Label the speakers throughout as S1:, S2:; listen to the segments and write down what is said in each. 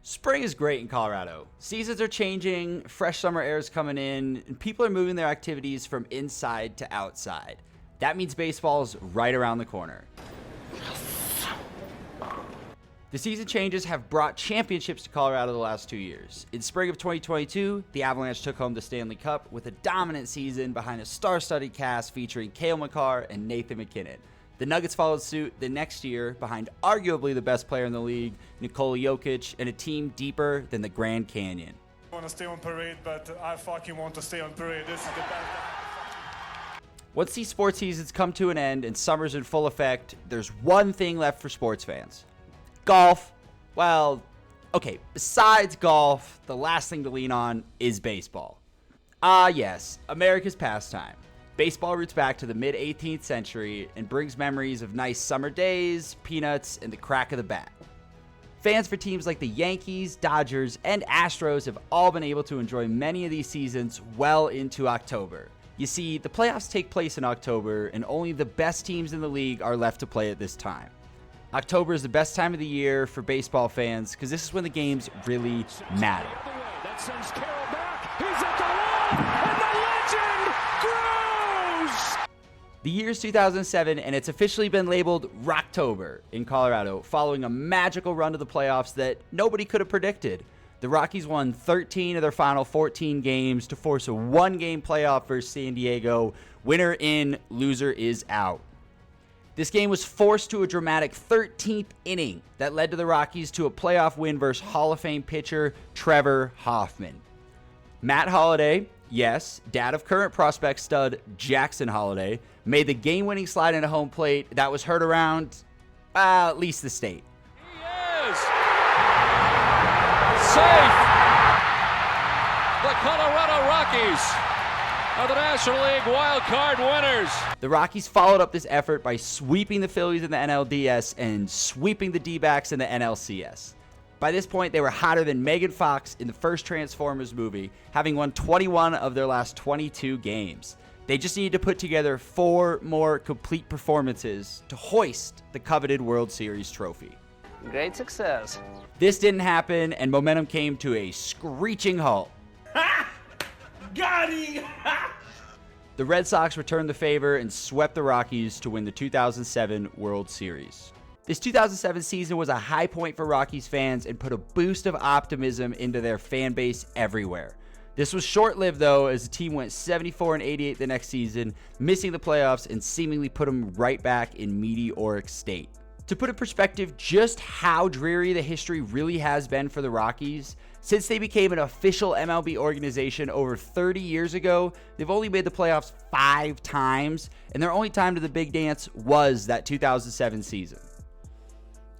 S1: Spring is great in Colorado. Seasons are changing, fresh summer air is coming in, and people are moving their activities from inside to outside. That means baseball's right around the corner. The season changes have brought championships to Colorado the last 2 years. In spring of 2022, the Avalanche took home the Stanley Cup with a dominant season behind a star-studded cast featuring Cale Makar and Nathan MacKinnon. The Nuggets followed suit the next year behind arguably the best player in the league, Nikola Jokic, and a team deeper than the Grand Canyon.
S2: I want to stay on parade, but I fucking want to stay on parade. This is the best.
S1: Once these sports seasons come to an end and summer's in full effect, there's one thing left for sports fans. Golf. Well, okay, besides golf, the last thing to lean on is baseball. Ah, yes, America's pastime. Baseball roots back to the mid-18th century and brings memories of nice summer days, peanuts, and the crack of the bat. Fans for teams like the Yankees, Dodgers, and Astros have all been able to enjoy many of these seasons well into October. You see, the playoffs take place in October, and only the best teams in the league are left to play at this time. October is the best time of the year for baseball fans because this is when the games really matter.
S3: That sends Carroll back. He's at the wall, and the legend grows!
S1: The year's 2007, and it's officially been labeled Rocktober in Colorado, following a magical run to the playoffs that nobody could have predicted. The Rockies won 13 of their final 14 games to force a one-game playoff versus San Diego. Winner in, loser is out. This game was forced to a dramatic 13th inning that led to the Rockies to a playoff win versus Hall of Fame pitcher Trevor Hoffman. Matt Holliday, yes, dad of current prospect stud Jackson Holliday, made the game-winning slide into home plate that was heard around, at least the state.
S3: He is safe. The Colorado Rockies are the National League Wild Card winners.
S1: The Rockies followed up this effort by sweeping the Phillies in the NLDS and sweeping the D-backs in the NLCS. By this point, they were hotter than Megan Fox in the first Transformers movie, having won 21 of their last 22 games. They just needed to put together 4 more complete performances to hoist the coveted World Series trophy.
S4: Great success.
S1: This didn't happen, and momentum came to a screeching halt.
S5: Got him!
S1: The Red Sox returned the favor and swept the Rockies to win the 2007 World Series. This 2007 season was a high point for Rockies fans and put a boost of optimism into their fan base everywhere. This was short-lived though, as the team went 74-88 the next season, missing the playoffs and seemingly put them right back in meteoric state. To put in perspective just how dreary the history really has been for the Rockies, since they became an official MLB organization over 30 years ago, they've only made the playoffs 5 times, and their only time to the big dance was that 2007 season.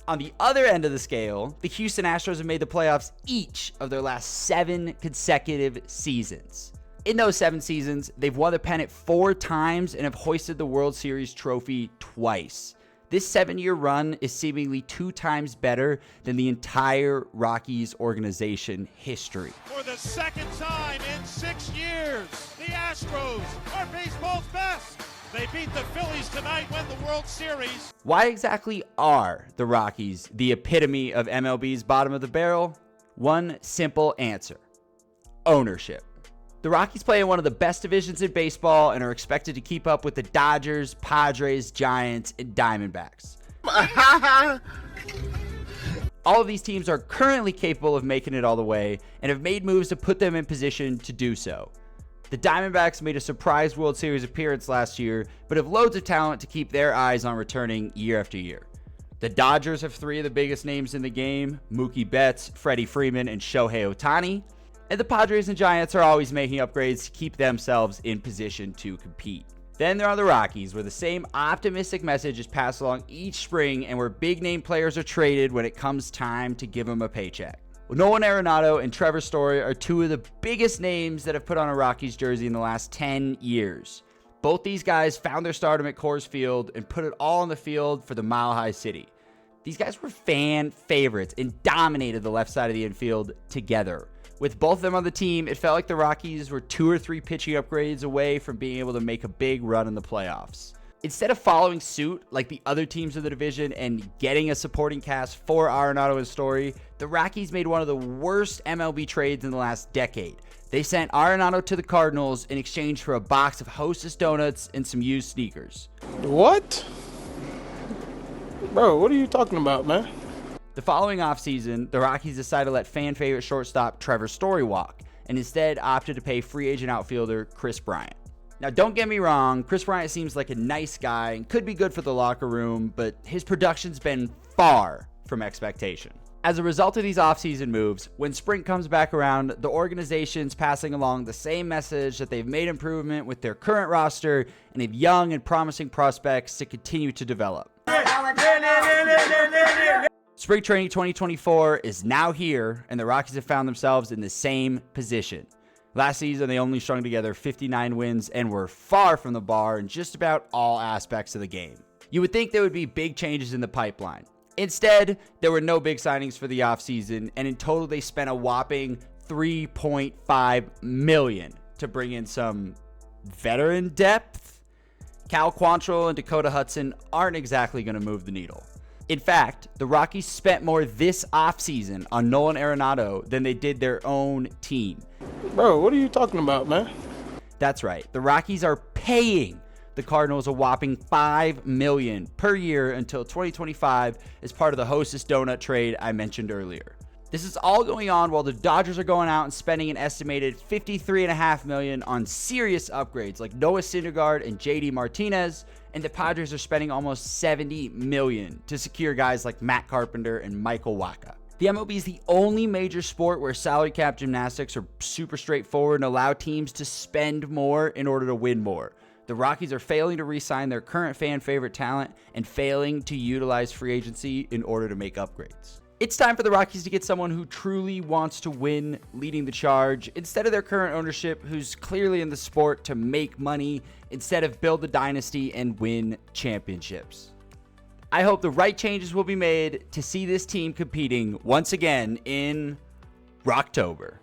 S1: On the other end of the scale, the Houston Astros have made the playoffs each of their last 7 consecutive seasons. In those 7 seasons, they've won the pennant 4 times and have hoisted the World Series trophy twice. This 7-year run is seemingly 2 times better than the entire Rockies organization history.
S6: For the second time in 6 years, the Astros are baseball's best. They beat the Phillies tonight, win the World Series.
S1: Why exactly are the Rockies the epitome of MLB's bottom of the barrel? One simple answer: ownership. The Rockies play in one of the best divisions in baseball and are expected to keep up with the Dodgers, Padres, Giants, and Diamondbacks. All of these teams are currently capable of making it all the way and have made moves to put them in position to do so. The Diamondbacks made a surprise World Series appearance last year, but have loads of talent to keep their eyes on returning year after year. The Dodgers have 3 of the biggest names in the game: Mookie Betts, Freddie Freeman, and Shohei Ohtani. And the Padres and Giants are always making upgrades to keep themselves in position to compete. Then there are the Rockies, where the same optimistic message is passed along each spring and where big-name players are traded when it comes time to give them a paycheck. Well, Nolan Arenado and Trevor Story are 2 of the biggest names that have put on a Rockies jersey in the last 10 years. Both these guys found their stardom at Coors Field and put it all on the field for the Mile High City. These guys were fan favorites and dominated the left side of the infield together. With both of them on the team, it felt like the Rockies were 2 or 3 pitching upgrades away from being able to make a big run in the playoffs. Instead of following suit like the other teams of the division and getting a supporting cast for Arenado and Story, the Rockies made one of the worst MLB trades in the last decade. They sent Arenado to the Cardinals in exchange for a box of Hostess donuts and some used sneakers.
S4: What? Bro, what are you talking about, man?
S1: The following offseason, the Rockies decided to let fan favorite shortstop Trevor Story walk, and instead opted to pay free agent outfielder Chris Bryant. Now, don't get me wrong, Chris Bryant seems like a nice guy and could be good for the locker room, but his production's been far from expectation. As a result of these offseason moves, when spring comes back around, the organization's passing along the same message that they've made improvement with their current roster and have young and promising prospects to continue to develop. Spring training 2024 is now here, and the Rockies have found themselves in the same position. Last season, they only strung together 59 wins and were far from the bar in just about all aspects of the game. You would think there would be big changes in the pipeline. Instead, there were no big signings for the offseason, and in total, they spent a whopping $3.5 million to bring in some veteran depth. Cal Quantrill and Dakota Hudson aren't exactly going to move the needle. In fact, the Rockies spent more this offseason on Nolan Arenado than they did their own team.
S4: Bro, what are you talking about, man?
S1: That's right. The Rockies are paying the Cardinals a whopping $5 million per year until 2025 as part of the Hostess donut trade I mentioned earlier. This is all going on while the Dodgers are going out and spending an estimated $53.5 million on serious upgrades like Noah Syndergaard and JD Martinez, and the Padres are spending almost $70 million to secure guys like Matt Carpenter and Michael Wacha. The MLB is the only major sport where salary cap gymnastics are super straightforward and allow teams to spend more in order to win more. The Rockies are failing to re-sign their current fan favorite talent and failing to utilize free agency in order to make upgrades. It's time for the Rockies to get someone who truly wants to win leading the charge instead of their current ownership who's clearly in the sport to make money instead of build a dynasty and win championships. I hope the right changes will be made to see this team competing once again in Rocktober.